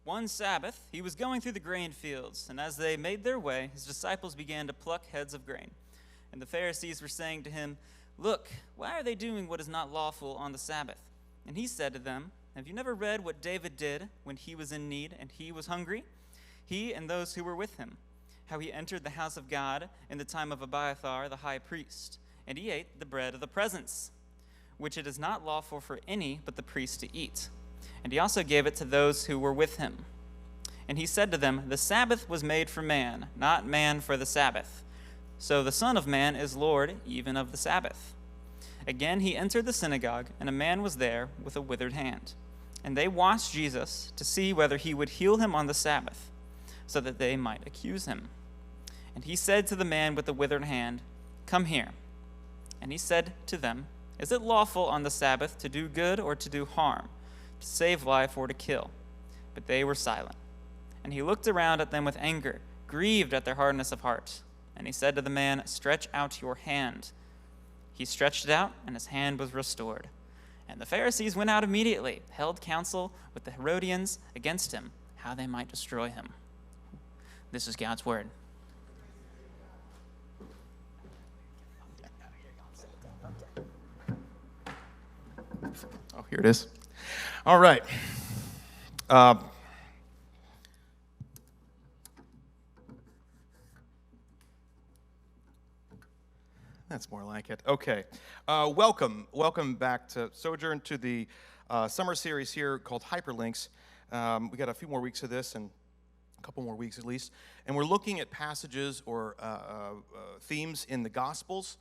One Sabbath, he was going through the grain fields, and as they made their way, his disciples began to pluck heads of grain. And the Pharisees were saying to him, "Look, why are they doing what is not lawful on the Sabbath?" And he said to them, "Have you never read what David did when he was in need and he was hungry? He and those who were with him, how he entered the house of God in the time of Abiathar the high priest, and he ate the bread of the presence, which it is not lawful for any but the priest to eat. And he also gave it to those who were with him. And he said to them, The Sabbath was made for man, not man for the Sabbath. So the Son of Man is Lord even of the Sabbath." Again he entered the synagogue, and a man was there with a withered hand. And they watched Jesus to see whether he would heal him on the Sabbath, so that they might accuse him. And he said to the man with the withered hand, "Come here." And he said to them, "Is it lawful on the Sabbath to do good or to do harm, to save life or to kill?" But they were silent. And he looked around at them with anger, grieved at their hardness of heart. And he said to the man, "Stretch out your hand." He stretched it out, and his hand was restored. And the Pharisees went out immediately, held counsel with the Herodians against him, how they might destroy him. This is God's word. Oh, here it is. All right. That's more like it. Okay. Welcome back to Sojourn, to the summer series here called Hyperlinks. We got a few more weeks of this, and a couple more weeks at least. And we're looking at passages or themes in the Gospels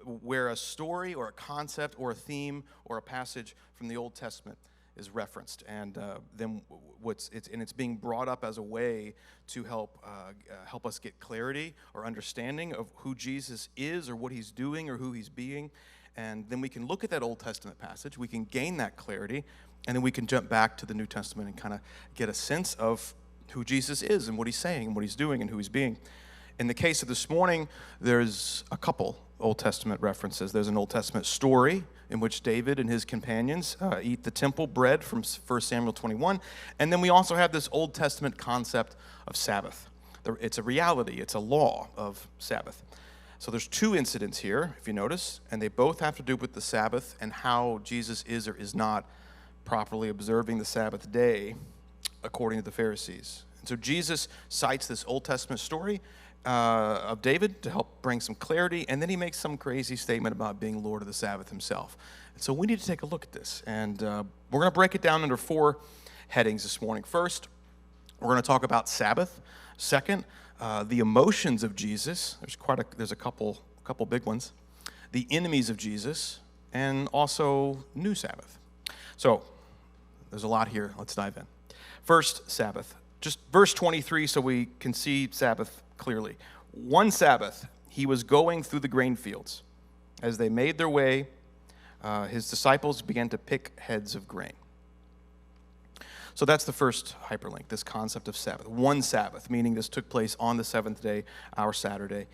where a story or a concept or a theme or a passage from the Old Testament is referenced, and then it's being brought up as a way to help us get clarity or understanding of who Jesus is or what he's doing or who he's being. And then we can look at that Old Testament passage, we can gain that clarity, and then we can jump back to the New Testament and kind of get a sense of who Jesus is and what he's saying and what he's doing and who he's being. In the case of this morning, there's a couple Old Testament references. There's an Old Testament story in which David and his companions eat the temple bread from 1 Samuel 21. And then we also have this Old Testament concept of Sabbath. It's a reality, it's a law of Sabbath. So there's two incidents here, if you notice, and they both have to do with the Sabbath and how Jesus is or is not properly observing the Sabbath day according to the Pharisees. And so Jesus cites this Old Testament story of David to help bring some clarity, and then he makes some crazy statement about being Lord of the Sabbath himself. And so we need to take a look at this, and we're going to break it down under four headings this morning. First, we're going to talk about Sabbath. Second, the emotions of Jesus. There's a couple big ones. The enemies of Jesus, and also new Sabbath. So there's a lot here. Let's dive in. First, Sabbath. Just verse 23 so we can see Sabbath clearly. One Sabbath, he was going through the grain fields. As they made their way, his disciples began to pick heads of grain. So that's the first hyperlink, this concept of Sabbath. One Sabbath, meaning this took place on the seventh day, our Saturday.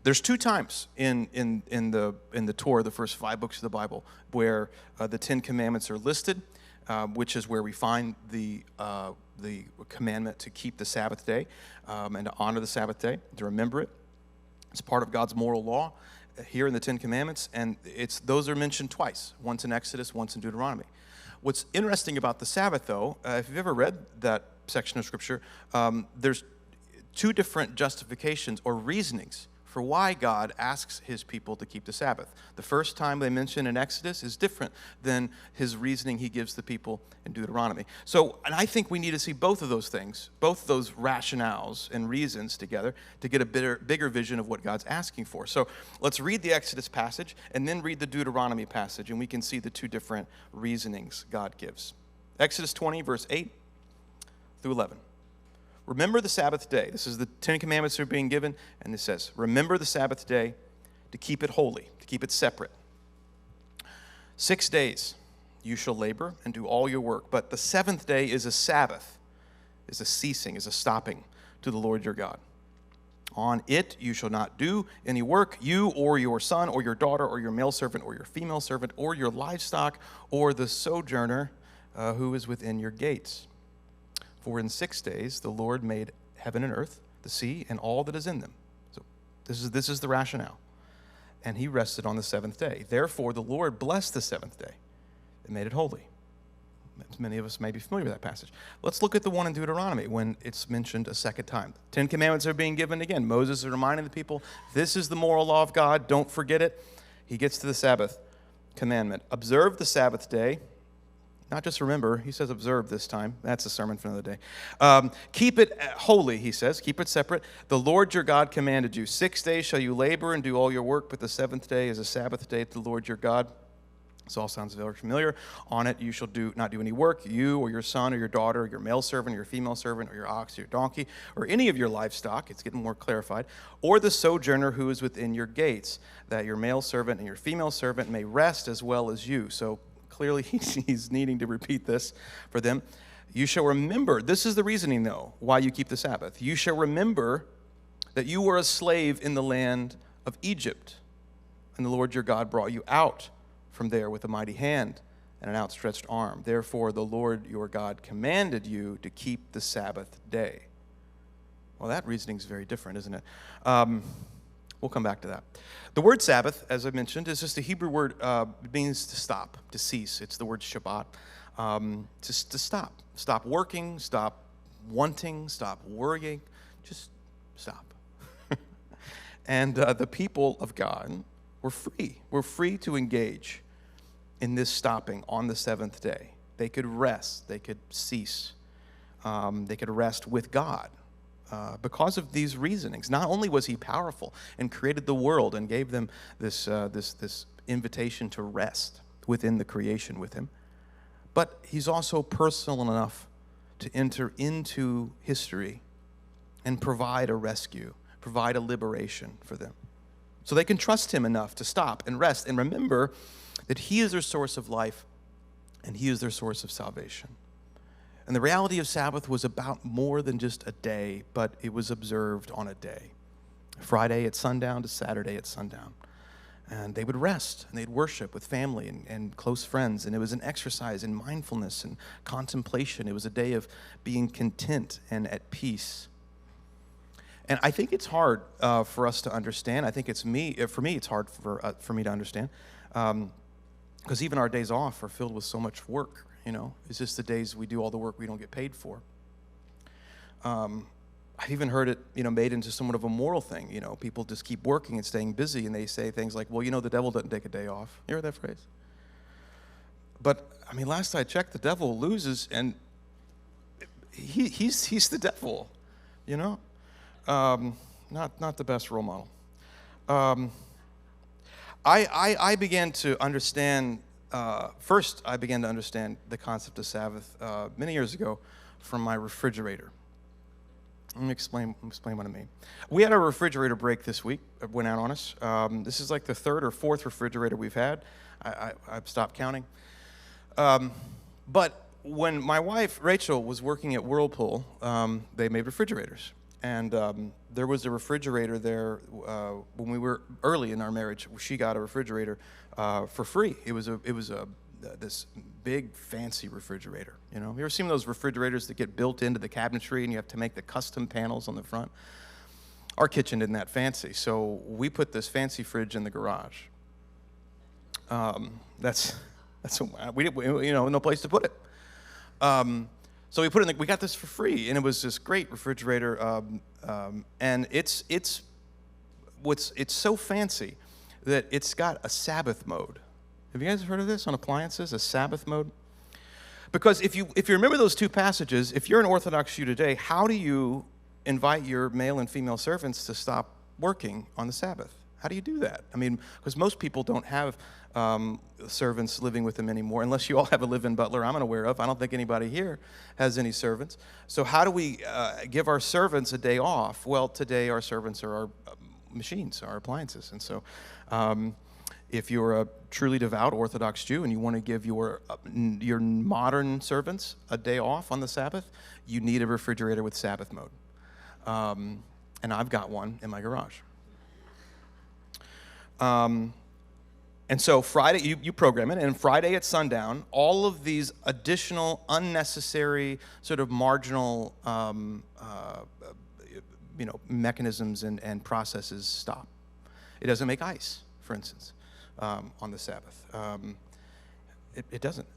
There's two times in the Torah, the first 5 books of the Bible, where the Ten Commandments are listed, which is where we find the commandment to keep the Sabbath day and to honor the Sabbath day, to remember it. It's part of God's moral law here in the Ten Commandments, and those are mentioned twice, once in Exodus, once in Deuteronomy. What's interesting about the Sabbath, though, if you've ever read that section of Scripture, there's two different justifications or reasonings for why God asks his people to keep the Sabbath. The first time they mention in Exodus is different than his reasoning he gives the people in Deuteronomy. And I think we need to see both of those things, both of those rationales and reasons together to get a bigger vision of what God's asking for. So let's read the Exodus passage and then read the Deuteronomy passage, and we can see the two different reasonings God gives. Exodus 20, verse 8 through 11. Remember the Sabbath day. This is the Ten Commandments that are being given, and it says, remember the Sabbath day to keep it holy, to keep it separate. 6 days you shall labor and do all your work, but the seventh day is a Sabbath, is a ceasing, is a stopping, to the Lord your God. On it you shall not do any work, you or your son or your daughter or your male servant or your female servant or your livestock or the sojourner who is within your gates. For in 6 days the Lord made heaven and earth, the sea, and all that is in them. So this is the rationale. And he rested on the seventh day. Therefore the Lord blessed the seventh day and made it holy. Many of us may be familiar with that passage. Let's look at the one in Deuteronomy when it's mentioned a second time. 10 commandments are being given again. Moses is reminding the people, this is the moral law of God. Don't forget it. He gets to the Sabbath commandment. Observe the Sabbath day. Not just remember. He says observe this time. That's a sermon for another day. Keep it holy, he says. Keep it separate. The Lord your God commanded you. 6 days shall you labor and do all your work, but the seventh day is a Sabbath day to the Lord your God. This all sounds very familiar. On it you shall not do any work, you or your son or your daughter or your male servant or your female servant or your ox or your donkey or any of your livestock, it's getting more clarified, or the sojourner who is within your gates, that your male servant and your female servant may rest as well as you. So clearly he's needing to repeat this for them. You shall remember, this is the reasoning though, why you keep the Sabbath. You shall remember that you were a slave in the land of Egypt, and the Lord your God brought you out from there with a mighty hand and an outstretched arm. Therefore, the Lord your God commanded you to keep the Sabbath day. Well, that reasoning is very different, isn't it? We'll come back to that. The word Sabbath, as I mentioned, is just a Hebrew word. It means to stop, to cease. It's the word Shabbat. Just to stop. Stop working, stop wanting, stop worrying. Just stop. And the people of God were free. We're free to engage in this stopping on the seventh day. They could rest. They could cease. They could rest with God because of these reasonings. Not only was he powerful and created the world and gave them this invitation to rest within the creation with him, but he's also personal enough to enter into history and provide a rescue, provide a liberation for them. So they can trust him enough to stop and rest and remember that he is their source of life and he is their source of salvation. And the reality of Sabbath was about more than just a day, but it was observed on a day. Friday at sundown to Saturday at sundown. And they would rest and they'd worship with family and close friends. And it was an exercise in mindfulness and contemplation. It was a day of being content and at peace. And I think it's hard for us to understand. I think for me, it's hard for me to understand. Because even our days off are filled with so much work, you know. It's just the days we do all the work we don't get paid for. I've even heard it, made into somewhat of a moral thing. People just keep working and staying busy, and they say things like, well, the devil doesn't take a day off. You heard that phrase? But, last I checked, the devil loses, and he's the devil, Not the best role model. I began to understand, first I began to understand the concept of Sabbath many years ago from my refrigerator. Let me explain what I mean. We had a refrigerator break this week. It went out on us. This is like the third or fourth refrigerator we've had. I've stopped counting. But when my wife, Rachel, was working at Whirlpool, they made refrigerators. And there was a refrigerator there when we were early in our marriage. She got a refrigerator for free. It was this big fancy refrigerator. You ever seen those refrigerators that get built into the cabinetry and you have to make the custom panels on the front? Our kitchen isn't that fancy, so we put this fancy fridge in the garage. We no place to put it. So we got this for free, and it was this great refrigerator, and it's so fancy that it's got a Sabbath mode. Have you guys heard of this on appliances, a Sabbath mode? Because if you remember those two passages, if you're an Orthodox Jew today, how do you invite your male and female servants to stop working on the Sabbath? How do you do that? Because most people don't have servants living with them anymore, unless you all have a live-in butler I'm unaware of. I don't think anybody here has any servants. So how do we give our servants a day off? Well, today our servants are our machines, our appliances. And so if you're a truly devout Orthodox Jew and you want to give your modern servants a day off on the Sabbath, you need a refrigerator with Sabbath mode. And I've got one in my garage. And so Friday, you program it, and Friday at sundown, all of these additional, unnecessary, sort of marginal, mechanisms and processes stop. It doesn't make ice, for instance, on the Sabbath. It doesn't.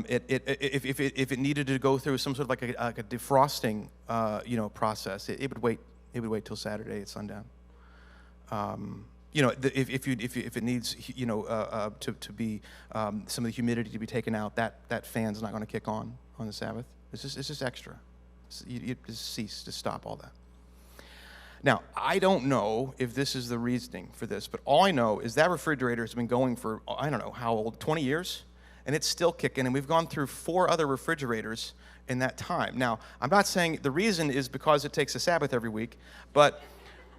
If it needed to go through some sort of like a defrosting, process, it would wait. It would wait till Saturday at sundown. If it needs, to be some of the humidity to be taken out, that fan's not going to kick on the Sabbath. It's just extra. You just cease to stop all that. Now, I don't know if this is the reasoning for this, but all I know is that refrigerator has been going for, I don't know how old, 20 years, and it's still kicking, and we've gone through 4 other refrigerators in that time. Now, I'm not saying the reason is because it takes a Sabbath every week, but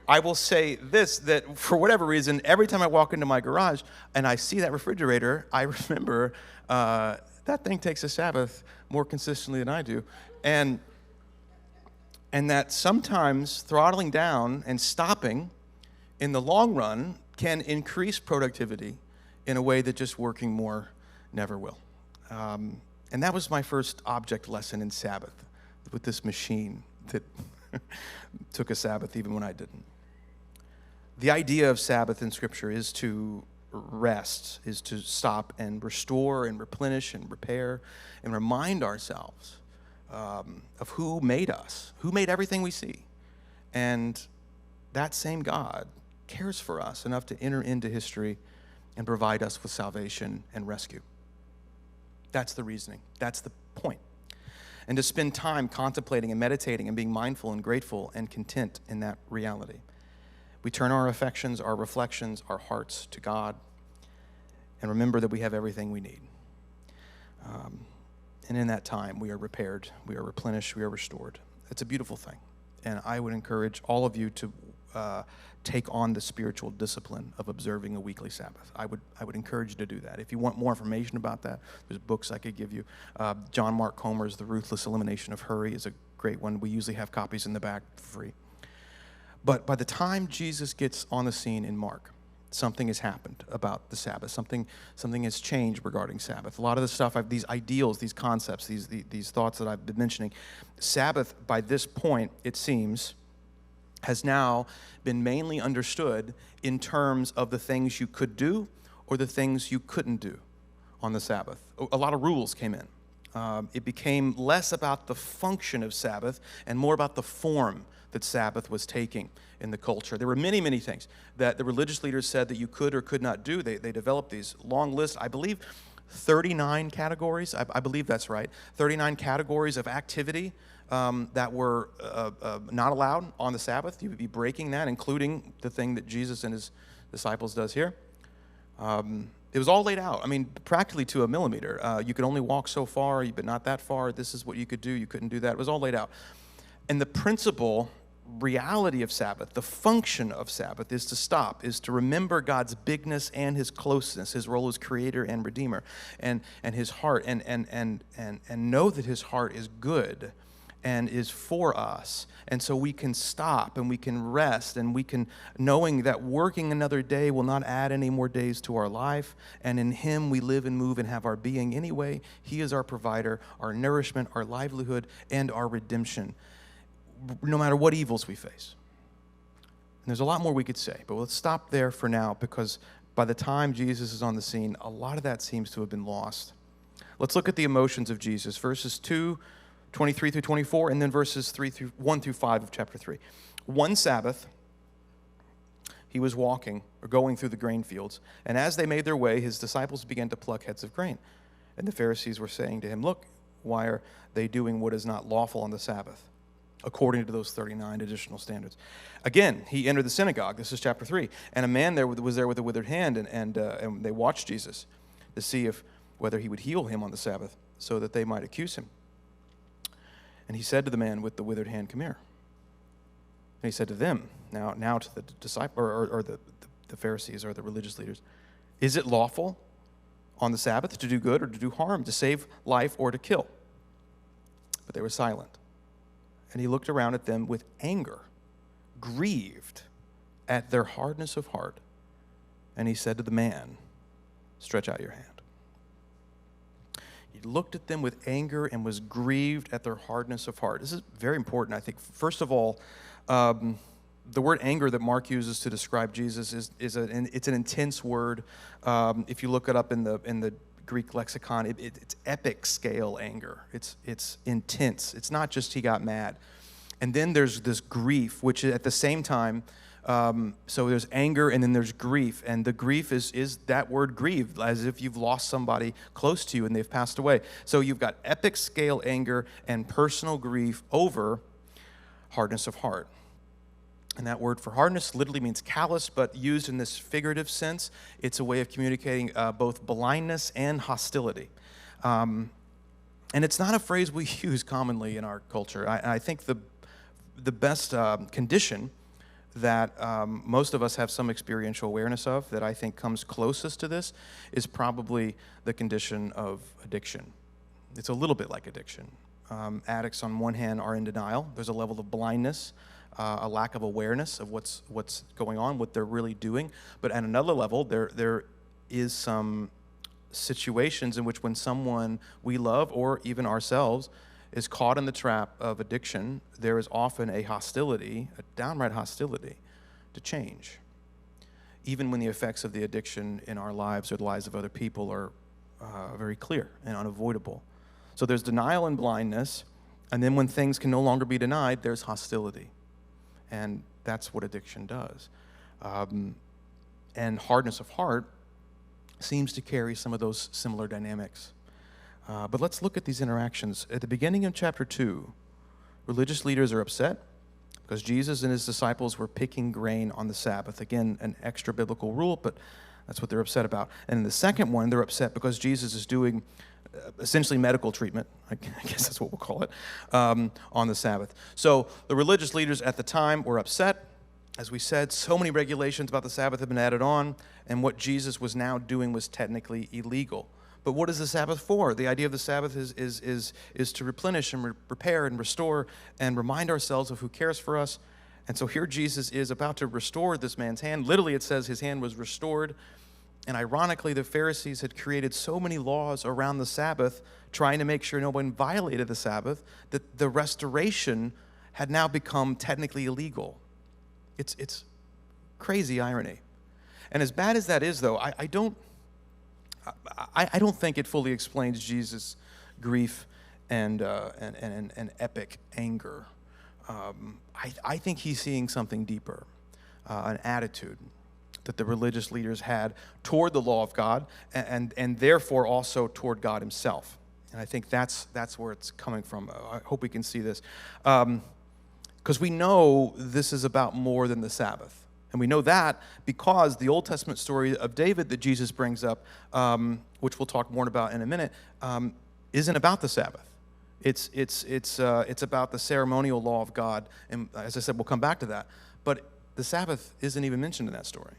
I will say this, that for whatever reason, every time I walk into my garage and I see that refrigerator, I remember that thing takes a Sabbath more consistently than I do. And that sometimes throttling down and stopping in the long run can increase productivity in a way that just working more never will. And that was my first object lesson in Sabbath, with this machine that took a Sabbath even when I didn't. The idea of Sabbath in Scripture is to rest, is to stop and restore and replenish and repair and remind ourselves of who made us, who made everything we see. And that same God cares for us enough to enter into history and provide us with salvation and rescue. That's the reasoning. That's the point. And to spend time contemplating and meditating and being mindful and grateful and content in that reality. We turn our affections, our reflections, our hearts to God, and remember that we have everything we need. And in that time, we are repaired, we are replenished, we are restored. It's a beautiful thing. And I would encourage all of you to take on the spiritual discipline of observing a weekly Sabbath. I would encourage you to do that. If you want more information about that, there's books I could give you. John Mark Comer's The Ruthless Elimination of Hurry is a great one. We usually have copies in the back for free. But by the time Jesus gets on the scene in Mark, something has happened about the Sabbath. Something has changed regarding Sabbath. A lot of the stuff, these ideals, these concepts, these thoughts that I've been mentioning, Sabbath, by this point, it seems, has now been mainly understood in terms of the things you could do or the things you couldn't do on the Sabbath. A lot of rules came in. It became less about the function of Sabbath and more about the form that Sabbath was taking in the culture. There were many, many things that the religious leaders said that you could or could not do. They developed these long lists, I believe 39 categories, I believe that's right, 39 categories of activity that were not allowed on the Sabbath. You would be breaking that, including the thing that Jesus and his disciples does here. It was all laid out, I mean, practically to a millimeter. You could only walk so far, but not that far. This is what you could do. You couldn't do that. It was all laid out. And the principle, reality of Sabbath, the function of Sabbath is to stop, is to remember God's bigness and his closeness, his role as creator and redeemer, and his heart, and know that his heart is good and is for us. And so we can stop and we can rest and we can, knowing that working another day will not add any more days to our life, and in him we live and move and have our being anyway. He is our provider, our nourishment, our livelihood, and our redemption, no matter what evils we face. And there's a lot more we could say, but let's stop there for now, because by the time Jesus is on the scene, a lot of that seems to have been lost. Let's look at the emotions of Jesus, verses 23 through 24, and then verses 1 through 5 of chapter 3. One Sabbath, he was walking or going through the grain fields, and as they made their way, his disciples began to pluck heads of grain. And the Pharisees were saying to him, "Look, why are they doing what is not lawful on the Sabbath?" According to those 39 additional standards. Again, he entered the synagogue. This is chapter 3. And a man was there with a withered hand, and they watched Jesus to see whether he would heal him on the Sabbath, so that they might accuse him. And he said to the man with the withered hand, "Come here." And he said to them, now to the disciple or the Pharisees or the religious leaders, "Is it lawful on the Sabbath to do good or to do harm, to save life or to kill?" But they were silent. And he looked around at them with anger grieved at their hardness of heart. And he said to the man, stretch out your hand. He looked at them with anger and was grieved at their hardness of heart. This is very important, I think. First of all, the word anger that Mark uses to describe Jesus it's an intense word. If you look it up in the Greek lexicon, it's epic scale anger. It's intense. It's not just he got mad. And then there's this grief, which at the same time, so there's anger and then there's grief. And the grief is that word grieve, as if you've lost somebody close to you and they've passed away. So you've got epic scale anger and personal grief over hardness of heart. And that word for hardness literally means callous, but used in this figurative sense, it's a way of communicating both blindness and hostility. And it's not a phrase we use commonly in our culture. I think the best condition that most of us have some experiential awareness of, that I think comes closest to this, is probably the condition of addiction. It's a little bit like addiction. Addicts, on one hand, are in denial. There's a level of blindness, a lack of awareness of what's going on, what they're really doing. But at another level, there is some situations in which when someone we love, or even ourselves, is caught in the trap of addiction, there is often a hostility, a downright hostility, to change. Even when the effects of the addiction in our lives or the lives of other people are very clear and unavoidable. So there's denial and blindness, and then when things can no longer be denied, there's hostility. And that's what addiction does. And hardness of heart seems to carry some of those similar dynamics. But let's look at these interactions. At the beginning of chapter 2, religious leaders are upset because Jesus and his disciples were picking grain on the Sabbath. Again, an extra biblical rule, but that's what they're upset about. And in the second one, they're upset because Jesus is doing essentially medical treatment, I guess that's what we'll call it, on the Sabbath. So the religious leaders at the time were upset. As we said, so many regulations about the Sabbath have been added on, and what Jesus was now doing was technically illegal. But what is the Sabbath for? The idea of the Sabbath is to replenish and repair and restore and remind ourselves of who cares for us. And so here Jesus is about to restore this man's hand. Literally, it says his hand was restored. And ironically, the Pharisees had created so many laws around the Sabbath, trying to make sure no one violated the Sabbath, that the restoration had now become technically illegal. It's crazy irony. And as bad as that is, though, I don't think it fully explains Jesus' grief and epic anger. I think he's seeing something deeper, an attitude that the religious leaders had toward the law of God, and therefore also toward God himself. And I think that's where it's coming from. I hope we can see this. Because we know this is about more than the Sabbath. And we know that because the Old Testament story of David that Jesus brings up, which we'll talk more about in a minute, isn't about the Sabbath. It's about the ceremonial law of God. And as I said, we'll come back to that. But the Sabbath isn't even mentioned in that story.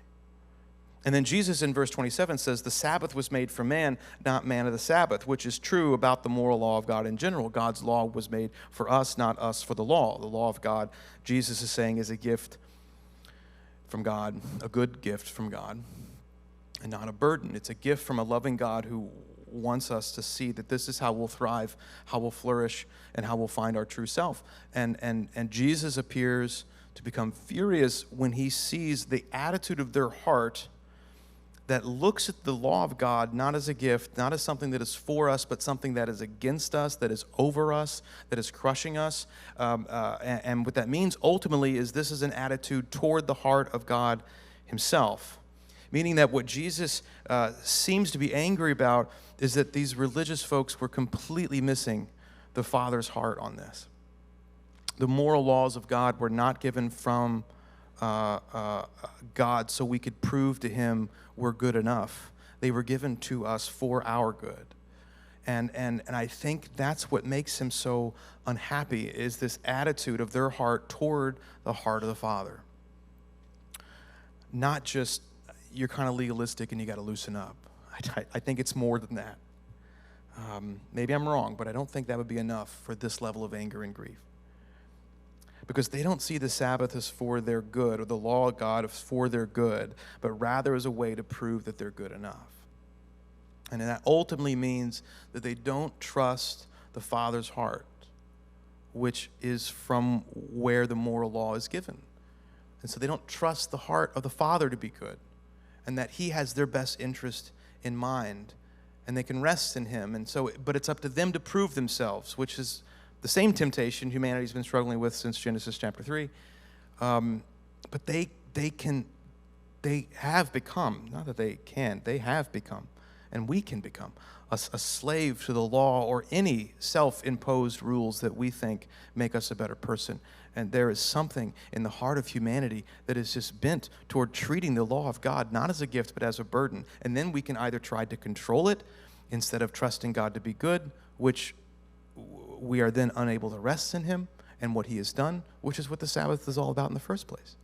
And then Jesus in verse 27 says, the Sabbath was made for man, not man of the Sabbath, which is true about the moral law of God in general. God's law was made for us, not us for the law. The law of God, Jesus is saying, is a gift from God, a good gift from God, and not a burden. It's a gift from a loving God who wants us to see that this is how we'll thrive, how we'll flourish, and how we'll find our true self. And Jesus appears to become furious when he sees the attitude of their heart that looks at the law of God not as a gift, not as something that is for us, but something that is against us, that is over us, that is crushing us. And what that means ultimately is this is an attitude toward the heart of God himself. Meaning that what Jesus seems to be angry about is that these religious folks were completely missing the Father's heart on this. The moral laws of God were not given from God so we could prove to him we're good enough. They were given to us for our good. And I think that's what makes him so unhappy, is this attitude of their heart toward the heart of the Father. Not just, you're kind of legalistic and you got to loosen up. I think it's more than that. Maybe I'm wrong, but I don't think that would be enough for this level of anger and grief. because they don't see the Sabbath as for their good or the law of God as for their good, but rather as a way to prove that they're good enough. And that ultimately means that they don't trust the Father's heart, which is from where the moral law is given. And so they don't trust the heart of the Father to be good, and that He has their best interest in mind, and they can rest in Him. And so, but it's up to them to prove themselves, which is the same temptation humanity's been struggling with since Genesis chapter 3. But they have become, not that they can, they have become, and we can become, a slave to the law or any self-imposed rules that we think make us a better person. And there is something in the heart of humanity that is just bent toward treating the law of God not as a gift but as a burden. And then we can either try to control it instead of trusting God to be good, which we are then unable to rest in Him and what He has done, which is what the Sabbath is all about in the first place.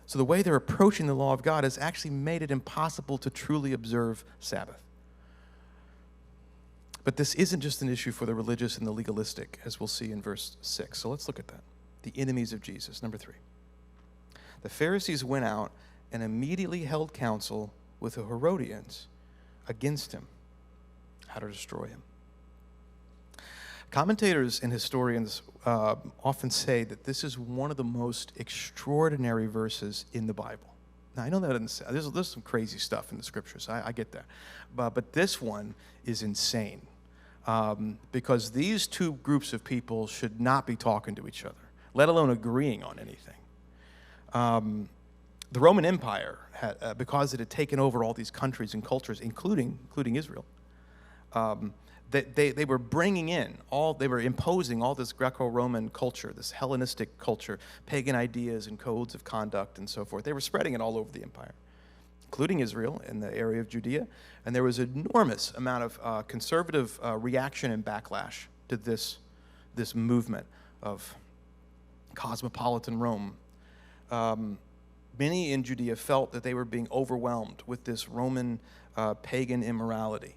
So the way they're approaching the law of God has actually made it impossible to truly observe Sabbath. But this isn't just an issue for the religious and the legalistic, as we'll see in verse 6. So let's look at that. The enemies of Jesus, number 3. The Pharisees went out and immediately held counsel with the Herodians against Him, how to destroy Him. Commentators and historians often say that this is one of the most extraordinary verses in the Bible. Now, I know that there's some crazy stuff in the Scriptures. I get that. But this one is insane because these two groups of people should not be talking to each other, let alone agreeing on anything. The Roman Empire, because it had taken over all these countries and cultures, including Israel, they were bringing in they were imposing all this Greco-Roman culture, this Hellenistic culture, pagan ideas and codes of conduct and so forth. They were spreading it all over the empire, including Israel in the area of Judea. And there was an enormous amount of conservative reaction and backlash to this movement of cosmopolitan Rome. Many in Judea felt that they were being overwhelmed with this Roman pagan immorality.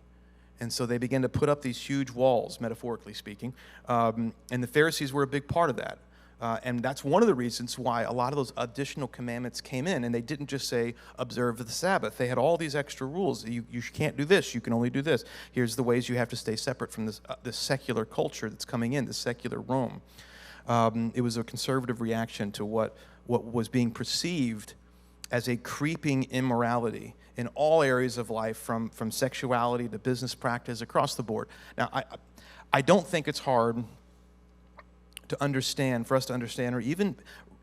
And so they began to put up these huge walls, metaphorically speaking, and the Pharisees were a big part of that. And that's one of the reasons why a lot of those additional commandments came in, and they didn't just say, observe the Sabbath. They had all these extra rules. You can't do this. You can only do this. Here's the ways you have to stay separate from this secular culture that's coming in, this secular Rome. It was a conservative reaction to what was being perceived as a creeping immorality in all areas of life, from sexuality to business practice, across the board. Now, I don't think it's hard for us to understand, or even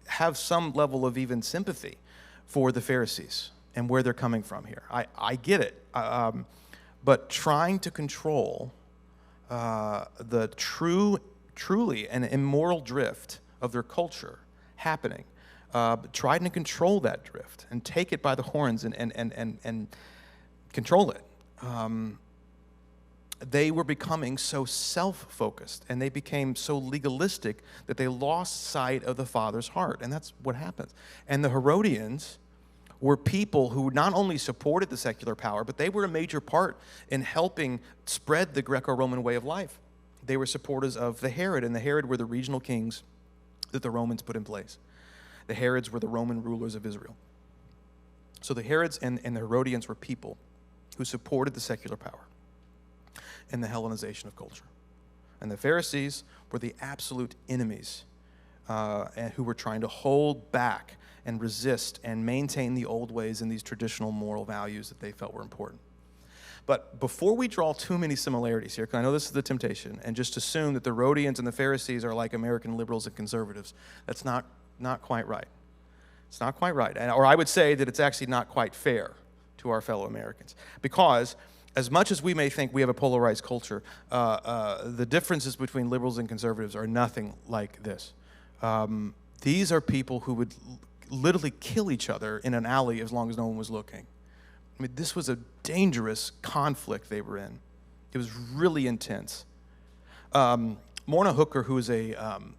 have some level of even sympathy for the Pharisees and where they're coming from here. I get it. But trying to control the truly an immoral drift of their culture happening, trying to control that drift and take it by the horns and control it. They were becoming so self-focused, and they became so legalistic that they lost sight of the Father's heart, and that's what happens. And the Herodians were people who not only supported the secular power, but they were a major part in helping spread the Greco-Roman way of life. They were supporters of the Herod, and the Herod were the regional kings that the Romans put in place. The Herods were the Roman rulers of Israel. So the Herods and the Herodians were people who supported the secular power and the Hellenization of culture. And the Pharisees were the absolute enemies and who were trying to hold back and resist and maintain the old ways and these traditional moral values that they felt were important. But before we draw too many similarities here, because I know this is the temptation, and just assume that the Herodians and the Pharisees are like American liberals and conservatives, that's not quite right. It's not quite right. Or I would say that it's actually not quite fair to our fellow Americans. Because as much as we may think we have a polarized culture, the differences between liberals and conservatives are nothing like this. These are people who would literally kill each other in an alley as long as no one was looking. I mean, this was a dangerous conflict they were in. It was really intense. Morna Hooker, who is a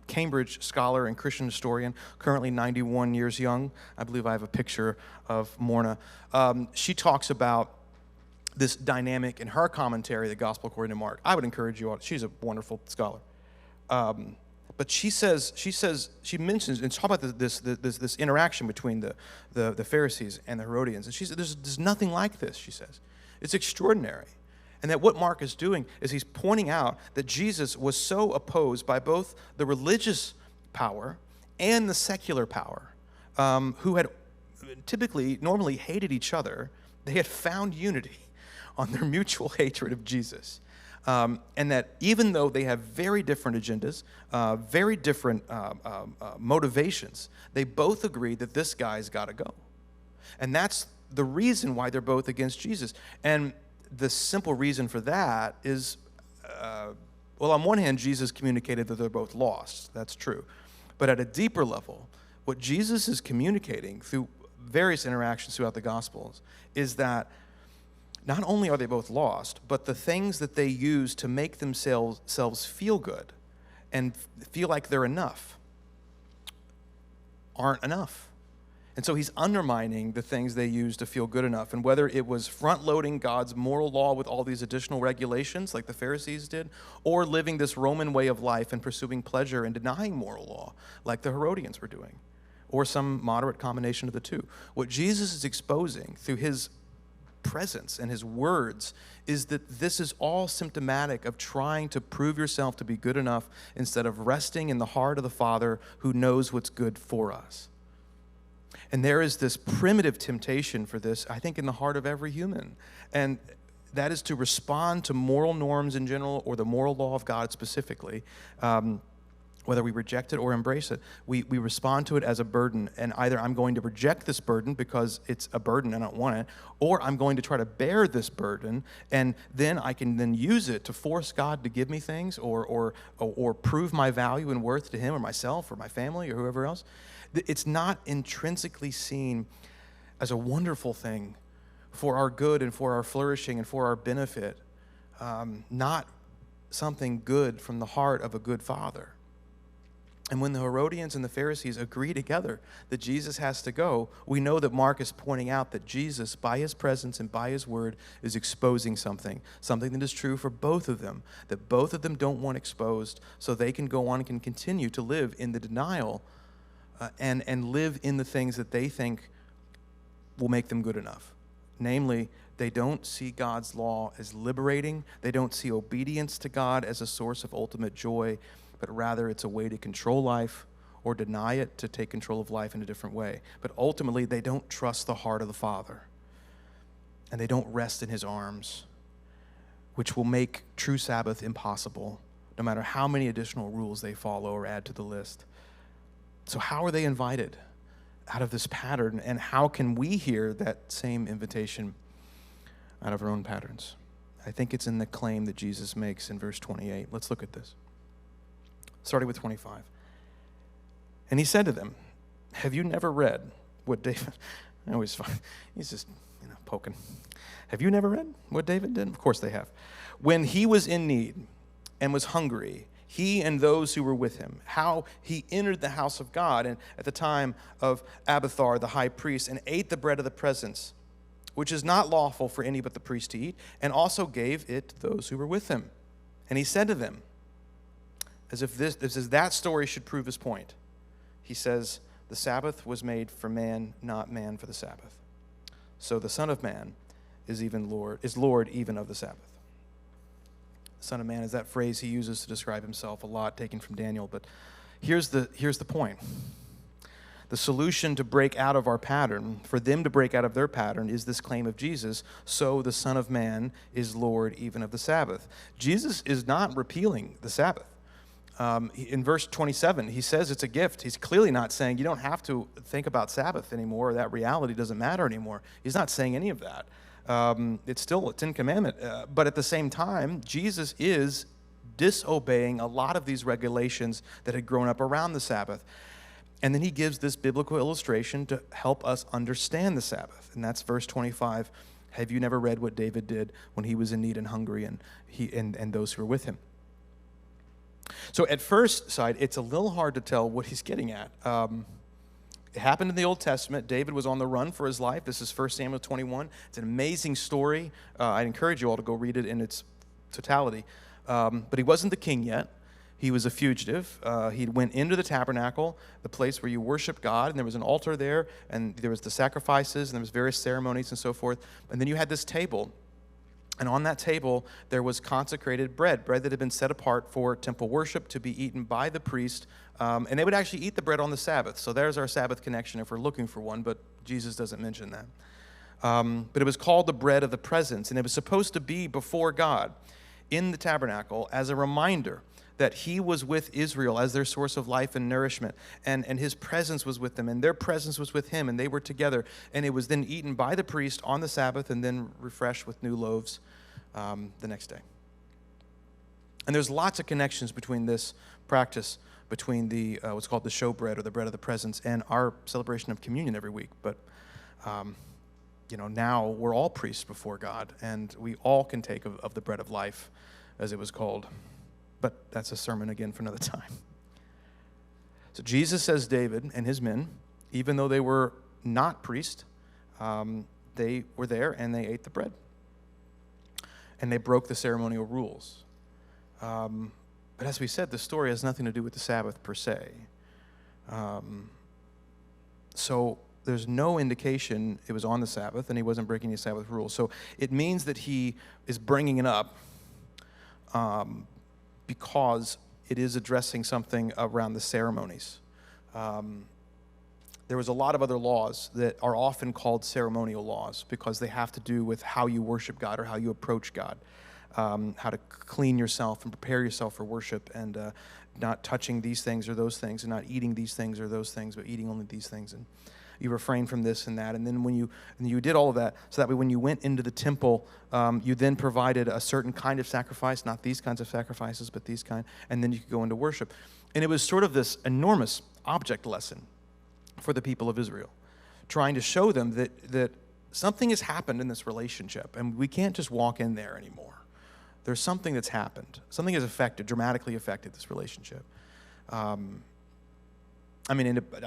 Cambridge scholar and Christian historian, currently 91 years young. I believe I have a picture of Morna. She talks about this dynamic in her commentary, The Gospel According to Mark. I would encourage you all. She's a wonderful scholar. But she mentions, and talk about this interaction between the Pharisees and the Herodians. And she said, there's nothing like this, she says. It's extraordinary. And that what Mark is doing is he's pointing out that Jesus was so opposed by both the religious power and the secular power, who had normally hated each other. They had found unity on their mutual hatred of Jesus. And that even though they have very different agendas, very different motivations, they both agree that this guy's got to go. And that's the reason why they're both against Jesus. And the simple reason for that is, well, on one hand, Jesus communicated that they're both lost. That's true. But at a deeper level, what Jesus is communicating through various interactions throughout the Gospels is that not only are they both lost, but the things that they use to make themselves feel good and feel like they're enough aren't enough. And so he's undermining the things they use to feel good enough. And whether it was front-loading God's moral law with all these additional regulations like the Pharisees did, or living this Roman way of life and pursuing pleasure and denying moral law like the Herodians were doing, or some moderate combination of the two. What Jesus is exposing through his presence and his words is that this is all symptomatic of trying to prove yourself to be good enough instead of resting in the heart of the Father who knows what's good for us. And there is this primitive temptation for this, I think, in the heart of every human. And that is to respond to moral norms in general or the moral law of God specifically. Whether we reject it or embrace it, we respond to it as a burden. And either I'm going to reject this burden because it's a burden and I don't want it, or I'm going to try to bear this burden, and then I can then use it to force God to give me things or prove my value and worth to him or myself or my family or whoever else. It's not intrinsically seen as a wonderful thing for our good and for our flourishing and for our benefit, not something good from the heart of a good father. And when the Herodians and the Pharisees agree together that Jesus has to go, we know that Mark is pointing out that Jesus, by his presence and by his word, is exposing something that is true for both of them, that both of them don't want exposed so they can go on and can continue to live in the denial and live in the things that they think will make them good enough. Namely, they don't see God's law as liberating. They don't see obedience to God as a source of ultimate joy, but rather it's a way to control life or deny it to take control of life in a different way. But ultimately, they don't trust the heart of the Father, and they don't rest in his arms, which will make true Sabbath impossible, no matter how many additional rules they follow or add to the list. So how are they invited out of this pattern, and how can we hear that same invitation out of our own patterns? I think it's in the claim that Jesus makes in verse 28. Let's look at this. Starting with 25. And he said to them, have you never read what David, I always find, he's just, poking. Have you never read what David did? Of course they have. When he was in need and was hungry, he and those who were with him, how he entered the house of God and at the time of Abiathar the high priest, and ate the bread of the presence, which is not lawful for any but the priest to eat, and also gave it to those who were with him. And he said to them, as if that story should prove his point, he says, the Sabbath was made for man, not man for the Sabbath. So the Son of Man is Lord even of the Sabbath. Son of Man is that phrase he uses to describe himself a lot, taken from Daniel. But here's the point. The solution to break out of our pattern, for them to break out of their pattern, is this claim of Jesus, so the Son of Man is Lord even of the Sabbath. Jesus is not repealing the Sabbath. In verse 27, he says it's a gift. He's clearly not saying you don't have to think about Sabbath anymore, or that reality doesn't matter anymore. He's not saying any of that. It's still a 10 commandment. But at the same time, Jesus is disobeying a lot of these regulations that had grown up around the Sabbath. And then he gives this biblical illustration to help us understand the Sabbath. And that's verse 25. Have you never read what David did when he was in need and hungry, and those who were with him? So at first sight, it's a little hard to tell what he's getting at. It happened in the Old Testament. David was on the run for his life. This is 1 Samuel 21. It's an amazing story. I encourage you all to go read it in its totality. But he wasn't the king yet. He was a fugitive. He went into the tabernacle, the place where you worship God, and there was an altar there, and there was the sacrifices, and there was various ceremonies and so forth. And then you had this table, and on that table there was consecrated bread that had been set apart for temple worship to be eaten by the priest, and they would actually eat the bread on the Sabbath. So there's our Sabbath connection if we're looking for one, but Jesus doesn't mention that. But it was called the bread of the presence, and it was supposed to be before God in the tabernacle as a reminder that he was with Israel as their source of life and nourishment, and his presence was with them, and their presence was with him, and they were together, and it was then eaten by the priest on the Sabbath and then refreshed with new loaves the next day. And there's lots of connections between this practice, between the what's called the showbread or the bread of the presence, and our celebration of communion every week. But now we're all priests before God, and we all can take of the bread of life, as it was called. But that's a sermon again for another time. So Jesus says David and his men, even though they were not priests, they were there and they ate the bread. And they broke the ceremonial rules. But as we said, the story has nothing to do with the Sabbath per se. So there's no indication it was on the Sabbath and he wasn't breaking any Sabbath rules. So it means that he is bringing it up because it is addressing something around the ceremonies. There was a lot of other laws that are often called ceremonial laws because they have to do with how you worship God or how you approach God, how to clean yourself and prepare yourself for worship, and not touching these things or those things, and not eating these things or those things, but eating only these things. And you refrain from this and that. And then when you did all of that, so that way when you went into the temple, you then provided a certain kind of sacrifice, not these kinds of sacrifices, but these kind, and then you could go into worship. And it was sort of this enormous object lesson for the people of Israel, trying to show them that something has happened in this relationship, and we can't just walk in there anymore. There's something that's happened. Something has dramatically affected this relationship. I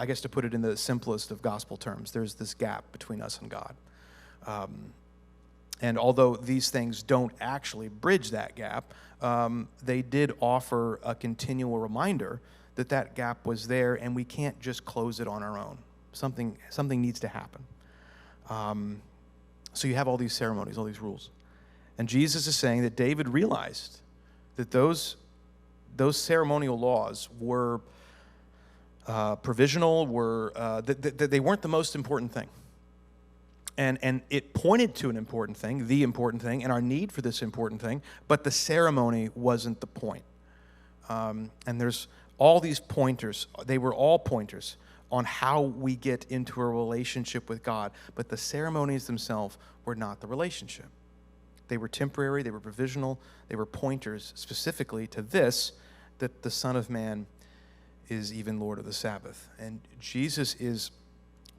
guess to put it in the simplest of gospel terms, there's this gap between us and God. And although these things don't actually bridge that gap, they did offer a continual reminder that gap was there, and we can't just close it on our own. Something needs to happen. So you have all these ceremonies, all these rules. And Jesus is saying that David realized that those ceremonial laws were provisional, that they weren't the most important thing. And it pointed to an important thing, the important thing, and our need for this important thing, but the ceremony wasn't the point. And there's all these pointers. They were all pointers on how we get into a relationship with God, but the ceremonies themselves were not the relationship. They were temporary, they were provisional, they were pointers specifically to this, that the Son of Man is even Lord of the Sabbath. And Jesus is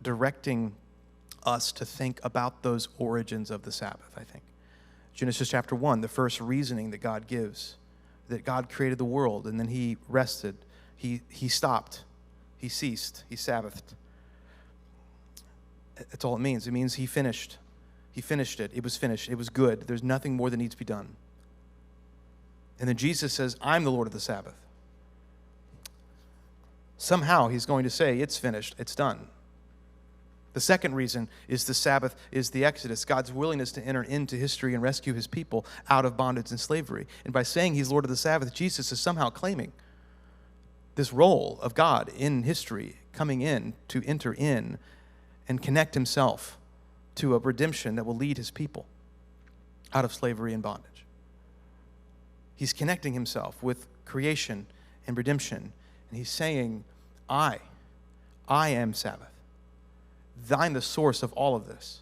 directing us to think about those origins of the Sabbath, I think. Genesis chapter 1, the first reasoning that God gives, that God created the world, and then he rested. He stopped. He ceased. He Sabbathed. That's all it means. It means he finished. He finished it. It was finished. It was good. There's nothing more that needs to be done. And then Jesus says, I'm the Lord of the Sabbath. Somehow he's going to say, it's finished. It's done. The second reason is the Sabbath is the Exodus, God's willingness to enter into history and rescue his people out of bondage and slavery. And by saying he's Lord of the Sabbath, Jesus is somehow claiming this role of God in history, coming in to enter in and connect himself to a redemption that will lead his people out of slavery and bondage. He's connecting himself with creation and redemption, and he's saying, I am Sabbath. I'm the source of all of this.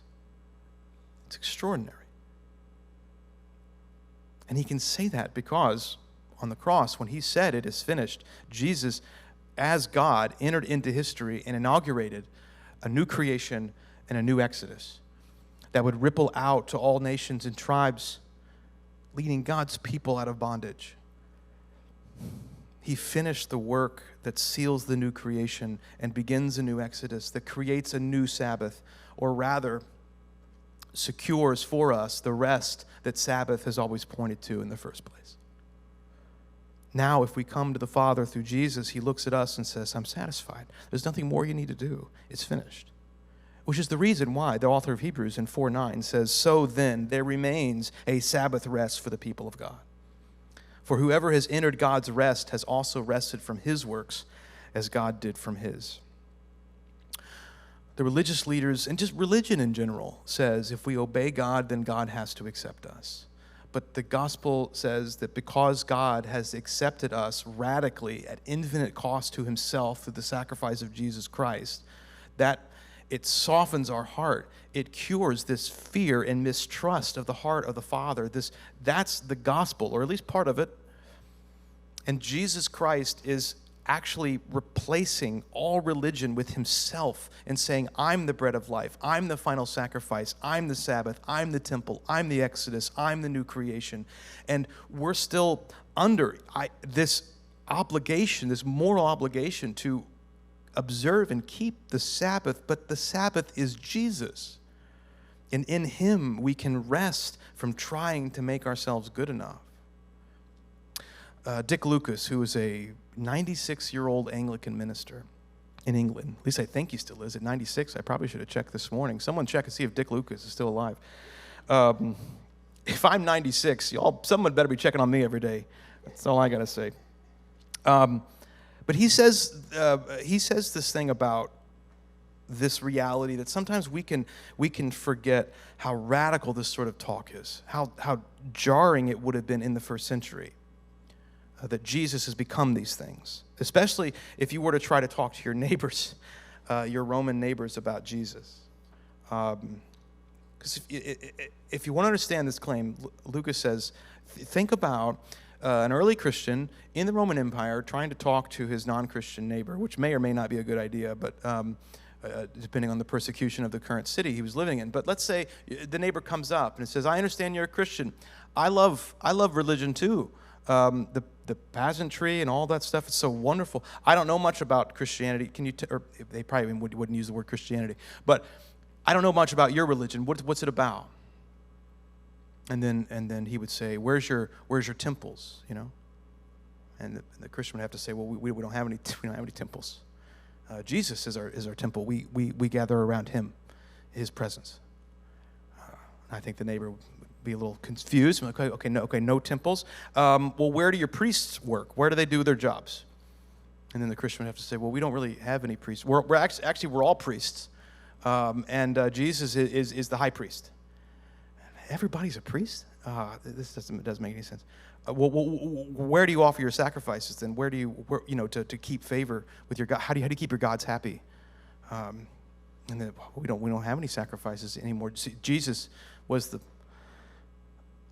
It's extraordinary. And he can say that because on the cross, when he said it is finished, Jesus, as God, entered into history and inaugurated a new creation and a new Exodus that would ripple out to all nations and tribes, leading God's people out of bondage. He finished the work that seals the new creation and begins a new Exodus that creates a new Sabbath, or rather secures for us the rest that Sabbath has always pointed to in the first place. Now, if we come to the Father through Jesus, he looks at us and says, I'm satisfied. There's nothing more you need to do. It's finished. Which is the reason why the author of Hebrews in 4:9 says, so then there remains a Sabbath rest for the people of God. For whoever has entered God's rest has also rested from his works as God did from his. The religious leaders, and just religion in general, says if we obey God, then God has to accept us. But the gospel says that because God has accepted us radically at infinite cost to himself through the sacrifice of Jesus Christ, that it softens our heart. It cures this fear and mistrust of the heart of the Father. That's the gospel, or at least part of it. And Jesus Christ is actually replacing all religion with himself and saying, I'm the bread of life. I'm the final sacrifice. I'm the Sabbath. I'm the temple. I'm the Exodus. I'm the new creation. And we're still under this obligation, this moral obligation to observe and keep the Sabbath, but the Sabbath is Jesus. And in him we can rest from trying to make ourselves good enough. Dick Lucas, who is a 96-year-old Anglican minister in England, at least I think he still is, at 96. I probably should have checked this morning. Someone check and see if Dick Lucas is still alive. If I'm 96, someone better be checking on me every day. That's all I got to say. But he says this thing about this reality that sometimes we can forget how radical this sort of talk is, how jarring it would have been in the first century, that Jesus has become these things, especially if you were to try to talk to your neighbors, your Roman neighbors, about Jesus. Because if you want to understand this claim, Lucas says, think about an early Christian in the Roman Empire trying to talk to his non-Christian neighbor, which may or may not be a good idea, but depending on the persecution of the current city he was living in. But let's say the neighbor comes up and says, I understand you're a Christian. I love religion too. The pageantry and all that stuff is so wonderful. I don't know much about Christianity. Can you? Or they probably wouldn't use the word Christianity, but I don't know much about your religion. What's it about? And then he would say, "Where's your temples?" You know, and the Christian would have to say, "Well, we don't have any temples. Jesus is our temple. We gather around him, his presence." I think the neighbor would be a little confused. I'm like, okay, no temples. Well, where do your priests work? Where do they do their jobs? And then the Christian would have to say, "Well, we don't really have any priests. We're all priests, and Jesus is the high priest." Everybody's a priest? This doesn't make any sense. Well, where do you offer your sacrifices then? Where do you to keep favor with your God? How do you keep your gods happy? And then we don't have any sacrifices anymore. See, Jesus was the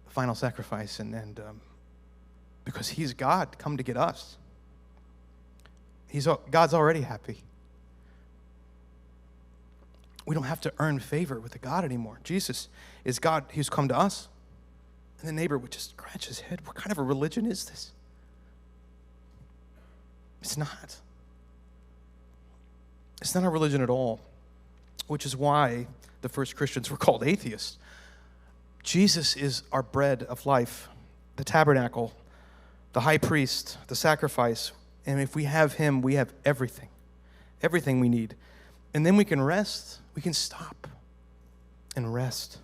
final sacrifice, and because he's God, come to get us. God's already happy. We don't have to earn favor with the God anymore. Jesus is God who's come to us. And the neighbor would just scratch his head. What kind of a religion is this? It's not. It's not a religion at all, which is why the first Christians were called atheists. Jesus is our bread of life, the tabernacle, the high priest, the sacrifice. And if we have him, we have everything we need. And then we can rest. We can stop and rest.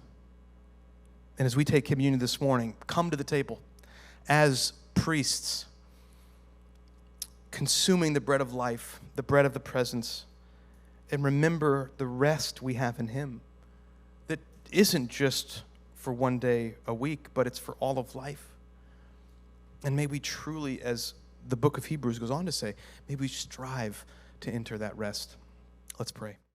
And as we take communion this morning, come to the table as priests, consuming the bread of life, the bread of the presence, and remember the rest we have in him that isn't just for one day a week, but it's for all of life. And may we truly, as the book of Hebrews goes on to say, may we strive to enter that rest. Let's pray.